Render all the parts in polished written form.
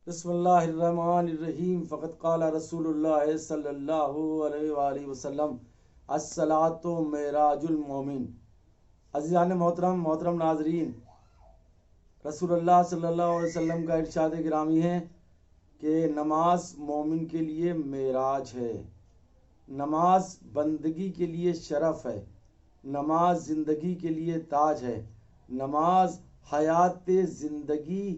بسم اللہ الرحمن الرحیم فقط قال رسول اللہ صلی اللہ علیہ وآلہ وسلم الصلاۃ معراج المومن۔ عزیزان محترم ناظرین، رسول اللہ صلی اللہ علیہ وسلم کا ارشاد گرامی ہے کہ نماز مومن کے لیے معراج ہے، نماز بندگی کے لیے شرف ہے، نماز زندگی کے لیے تاج ہے، نماز حیات زندگی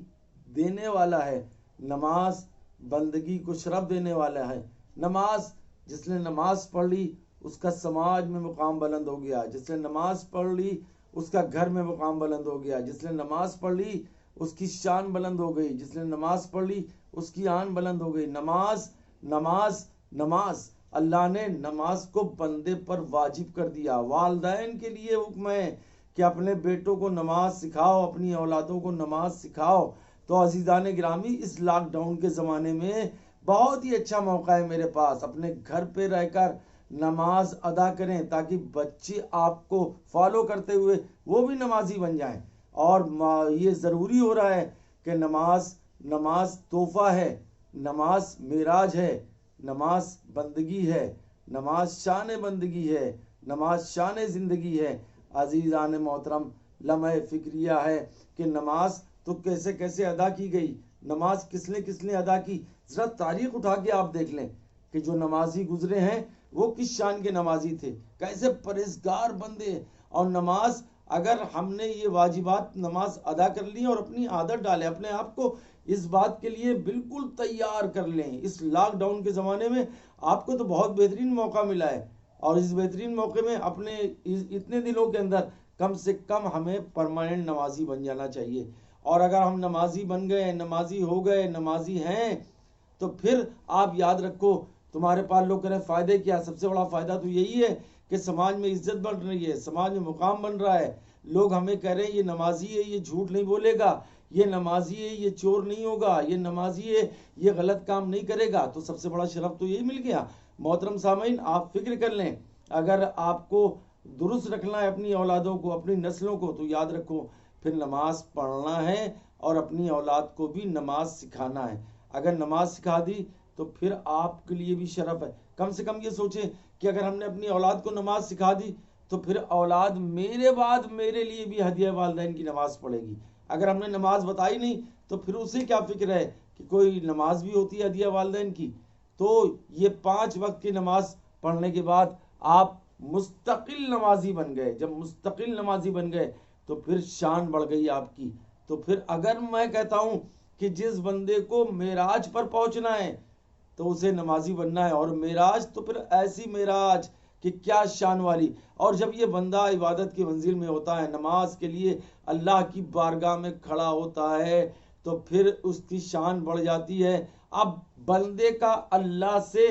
دینے والا ہے، نماز بندگی کو شرف دینے والا ہے۔ نماز، جس نے نماز پڑھ لی اس کا سماج میں مقام بلند ہو گیا، جس نے نماز پڑھ لی اس کا گھر میں مقام بلند ہو گیا، جس نے نماز پڑھ لی اس کی شان بلند ہو گئی، جس نے نماز پڑھ لی اس کی آن بلند ہو گئی۔ نماز نماز نماز اللہ نے نماز کو بندے پر واجب کر دیا۔ والدین کے لیے حکم ہے کہ اپنے بیٹوں کو نماز سکھاؤ، اپنی اولادوں کو نماز سکھاؤ۔ تو عزیزان گرامی، اس لاک ڈاؤن کے زمانے میں بہت ہی اچھا موقع ہے میرے پاس، اپنے گھر پہ رہ کر نماز ادا کریں تاکہ بچے آپ کو فالو کرتے ہوئے وہ بھی نمازی بن جائیں۔ اور یہ ضروری ہو رہا ہے کہ نماز تحفہ ہے، نماز معراج ہے، نماز بندگی ہے، نماز شان بندگی ہے، نماز شان زندگی ہے۔ عزیزان محترم، لمحہ فکریہ ہے کہ نماز تو کیسے کیسے ادا کی گئی، نماز کس نے ادا کی۔ ذرا تاریخ اٹھا کے آپ دیکھ لیں کہ جو نمازی گزرے ہیں وہ کس شان کے نمازی تھے، کیسے پرہیزگار بندے۔ اور نماز، اگر ہم نے یہ واجبات نماز ادا کر لی اور اپنی عادت ڈالیں، اپنے آپ کو اس بات کے لیے بالکل تیار کر لیں۔ اس لاک ڈاؤن کے زمانے میں آپ کو تو بہت بہترین موقع ملا ہے، اور اس بہترین موقع میں اپنے اتنے دنوں کے اندر کم سے کم ہمیں پرماننٹ نمازی بن جانا چاہیے۔ اور اگر ہم نمازی بن گئے، نمازی ہو گئے، نمازی ہیں، تو پھر آپ یاد رکھو تمہارے پاس لوگ کریں فائدے کیا؟ سب سے بڑا فائدہ تو یہی ہے کہ سماج میں عزت بڑھ رہی ہے، سماج میں مقام بن رہا ہے۔ لوگ ہمیں کہہ رہے ہیں یہ نمازی ہے، یہ جھوٹ نہیں بولے گا، یہ نمازی ہے، یہ چور نہیں ہوگا، یہ نمازی ہے، یہ غلط کام نہیں کرے گا۔ تو سب سے بڑا شرف تو یہی مل گیا۔ محترم سامعین، آپ فکر کر لیں، اگر آپ کو درست رکھنا ہے اپنی اولادوں کو، اپنی نسلوں کو، تو یاد رکھو پھر نماز پڑھنا ہے اور اپنی اولاد کو بھی نماز سکھانا ہے۔ اگر نماز سکھا دی تو پھر آپ کے لیے بھی شرف ہے۔ کم سے کم یہ سوچیں کہ اگر ہم نے اپنی اولاد کو نماز سکھا دی تو پھر اولاد میرے بعد میرے لیے بھی ہدیہ والدین کی نماز پڑھے گی۔ اگر ہم نے نماز بتائی نہیں تو پھر اسے کیا فکر ہے کہ کوئی نماز بھی ہوتی ہے ہدیہ والدین کی۔ تو یہ 5 وقت کی نماز پڑھنے کے بعد آپ مستقل نمازی بن گئے۔ جب مستقل نمازی بن گئے تو پھر شان بڑھ گئی آپ کی۔ تو پھر اگر میں کہتا ہوں کہ جس بندے کو معراج پر پہنچنا ہے تو اسے نمازی بننا ہے، اور معراج تو پھر ایسی معراج کہ کیا شان والی۔ اور جب یہ بندہ عبادت کی منزل میں ہوتا ہے، نماز کے لیے اللہ کی بارگاہ میں کھڑا ہوتا ہے، تو پھر اس کی شان بڑھ جاتی ہے۔ اب بندے کا اللہ سے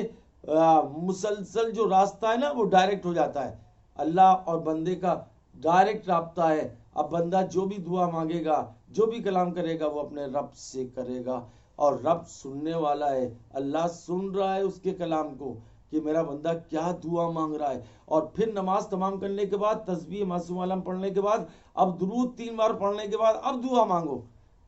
مسلسل جو راستہ ہے نا وہ ڈائریکٹ ہو جاتا ہے، اللہ اور بندے کا ڈائریکٹ رابطہ ہے۔ اب بندہ جو بھی دعا مانگے گا، جو بھی کلام کرے گا، وہ اپنے رب سے کرے گا، اور رب سننے والا ہے۔ اللہ سن رہا ہے اس کے کلام کو کہ میرا بندہ کیا دعا مانگ رہا ہے۔ اور پھر نماز تمام کرنے کے بعد، تسبیح معصوم عالم پڑھنے کے بعد، اب درود 3 بار پڑھنے کے بعد اب دعا مانگو۔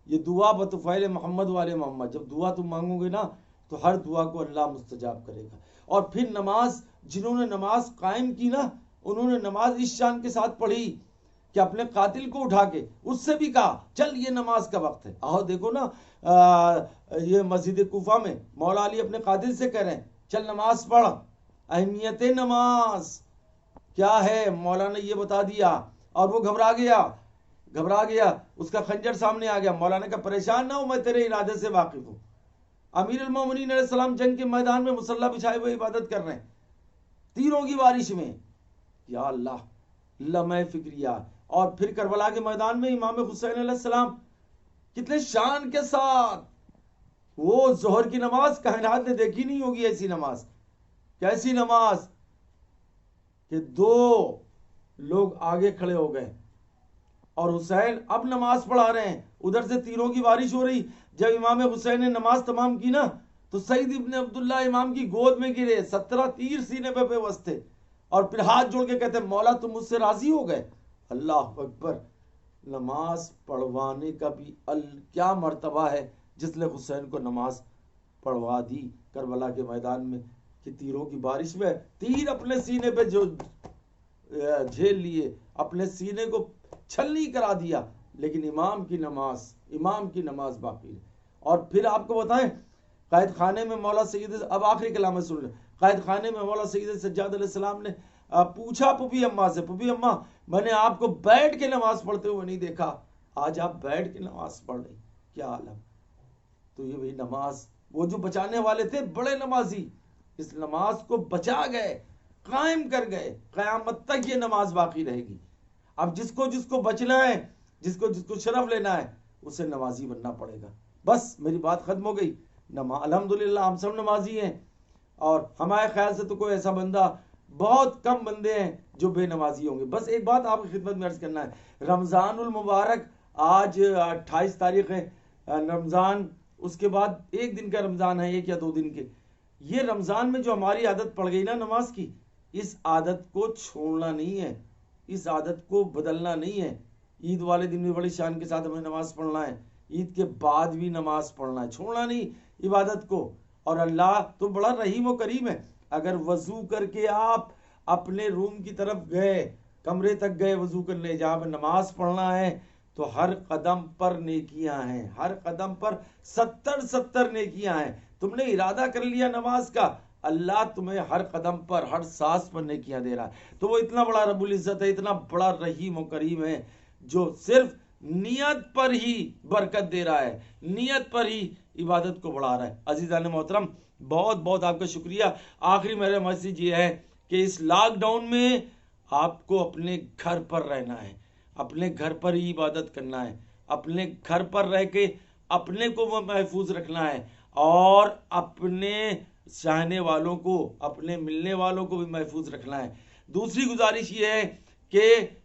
یہ دعا بطفیل محمد والے محمد، جب دعا تم مانگو گے نا تو ہر دعا کو اللہ مستجاب کرے گا۔ اور پھر نماز، جنہوں نے نماز قائم کی نا، انہوں نے نماز اس شان کے ساتھ پڑھی کہ اپنے قاتل کو اٹھا کے اس سے بھی کہا چل یہ نماز کا وقت ہے۔ آؤ دیکھو نا، یہ مسجد کوفہ میں مولا علی اپنے قاتل سے کہہ رہے ہیں چل نماز پڑھ۔ اہمیت نماز کیا ہے مولا نے یہ بتا دیا، اور وہ گھبرا گیا، اس کا خنجر سامنے آ گیا۔ مولا نے کہا پریشان نہ ہو، میں تیرے ارادے سے واقف ہوں۔ امیر المومنین علیہ السلام جنگ کے میدان میں مصلی بچھائے ہوئے عبادت کر رہے ہیں تیروں کی بارش میں، یا اللہ، لمحہ فکریہ۔ اور پھر کربلا کے میدان میں امام حسین علیہ السلام کتنے شان کے ساتھ، وہ ظہر کی نماز کائنات نے دیکھی نہیں ہوگی ایسی نماز۔ کیسی نماز کہ 2 لوگ آگے کھڑے ہو گئے اور حسین اب نماز پڑھا رہے ہیں، ادھر سے تیروں کی بارش ہو رہی۔ جب امام حسین نے نماز تمام کی نا تو سعید ابن عبداللہ امام کی گود میں گرے، 17 تیر سینے پہ بس تھے، اور پھر ہاتھ جوڑ کے کہتے مولا تم مجھ سے راضی ہو گئے۔ اللہ اکبر! نماز پڑھوانے کا بھی کیا مرتبہ ہے جس نے حسین کو نماز پڑھوا دی کربلا کے میدان میں کہ تیروں کی بارش میں تیر اپنے سینے پہ جو جھیل لیے، اپنے سینے کو چھلنی کرا دیا، لیکن امام کی نماز باقی ہے۔ اور پھر آپ کو بتائیں، قائد خانے میں مولا سید، اب آخری کلام میں سن لیں، قائد خانے میں مولا سید سجاد علیہ السلام نے پوچھا پھوپھی اماں سے، پھوپھی اماں میں نے آپ کو بیٹھ کے نماز پڑھتے ہوئے نہیں دیکھا، آج آپ بیٹھ کے نماز پڑھ رہی، کیا عالم۔ تو یہ وہی نماز، وہ جو بچانے والے تھے بڑے نمازی، اس نماز کو بچا گئے، قائم کر گئے، قیامت تک یہ نماز باقی رہے گی۔ اب جس کو بچنا ہے، جس کو شرف لینا ہے، اسے نمازی بننا پڑے گا۔ بس میری بات ختم ہو گئی۔ الحمدللہ ہم سب نمازی ہیں، اور ہمارے خیال سے تو کوئی ایسا بندہ، بہت کم بندے ہیں جو بے نمازی ہوں گے۔ بس ایک بات آپ کی خدمت میں عرض کرنا ہے، رمضان المبارک آج 28 تاریخ ہے رمضان، اس کے بعد ایک دن کا رمضان ہے، 1 یا 2 دن کے۔ یہ رمضان میں جو ہماری عادت پڑ گئی نا نماز کی، اس عادت کو چھوڑنا نہیں ہے، اس عادت کو بدلنا نہیں ہے۔ عید والے دن بھی بڑی شان کے ساتھ ہمیں نماز پڑھنا ہے، عید کے بعد بھی نماز پڑھنا ہے، چھوڑنا نہیں عبادت کو۔ اور اللہ تو بڑا رحیم و کریم ہے، اگر وضو کر کے آپ اپنے روم کی طرف گئے، کمرے تک گئے وضو کرنے، جہاں پہ نماز پڑھنا ہے، تو ہر قدم پر نیکیاں ہیں، ہر قدم پر 70 نیکیاں ہیں۔ تم نے ارادہ کر لیا نماز کا، اللہ تمہیں ہر قدم پر، ہر سانس پر نیکیاں دے رہا ہے۔ تو وہ اتنا بڑا رب العزت ہے، اتنا بڑا رحیم و کریم ہے، جو صرف نیت پر ہی برکت دے رہا ہے، نیت پر ہی عبادت کو بڑھا رہا ہے۔ عزیزان محترم، بہت بہت آپ کا شکریہ۔ آخری میرا میسیج یہ ہے کہ اس لاک ڈاؤن میں آپ کو اپنے گھر پر رہنا ہے، اپنے گھر پر ہی عبادت کرنا ہے، اپنے گھر پر رہ کے اپنے کو محفوظ رکھنا ہے، اور اپنے چاہنے والوں کو، اپنے ملنے والوں کو بھی محفوظ رکھنا ہے۔ دوسری گزارش یہ ہے کہ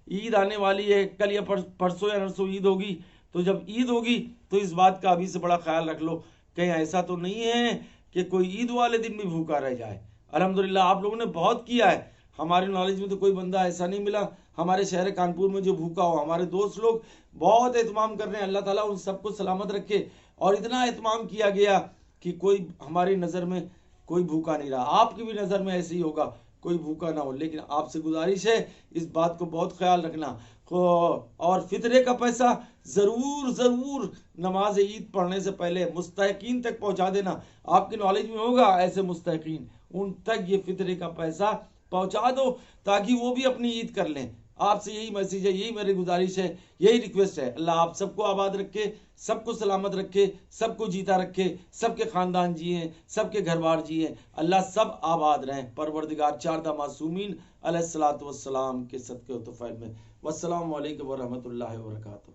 عید آنے والی ہے، کل یا پرسوں یا نرسوں عید ہوگی، تو جب عید ہوگی تو اس بات کا ابھی سے بڑا خیال رکھ لو، کہیں ایسا تو نہیں ہے کہ کوئی عید والے دن بھی بھوکا رہ جائے۔ الحمدللہ آپ لوگوں نے بہت کیا ہے، ہماری نالج میں تو کوئی بندہ ایسا نہیں ملا ہمارے شہر کانپور میں جو بھوکا ہو۔ ہمارے دوست لوگ بہت اہتمام کر رہے ہیں، اللہ تعالیٰ ان سب کو سلامت رکھے۔ اور اتنا اہتمام کیا گیا کہ کوئی ہماری نظر میں کوئی بھوکا نہیں رہا۔ آپ کی بھی نظر میں ایسے ہی ہوگا، کوئی بھوکا نہ ہو، لیکن آپ سے گزارش ہے اس بات کو بہت خیال رکھنا۔ اور فطرے کا پیسہ ضرور نماز عید پڑھنے سے پہلے مستحقین تک پہنچا دینا۔ آپ کی نالج میں ہوگا ایسے مستحقین، ان تک یہ فطرے کا پیسہ پہنچا دو تاکہ وہ بھی اپنی عید کر لیں۔ آپ سے یہی میسیج ہے، یہی میری گزارش ہے، یہی ریکویسٹ ہے۔ اللہ آپ سب کو آباد رکھے، سب کو سلامت رکھے، سب کو جیتا رکھے، سب کے خاندان جیئیں، سب کے گھر بار جیئیں، اللہ سب آباد رہیں۔ پروردگار 4 معصومین علیہ الصلوۃ والسلام کے صدقے و طفیل میں۔ والسلام علیکم ورحمۃ اللہ وبرکاتہ۔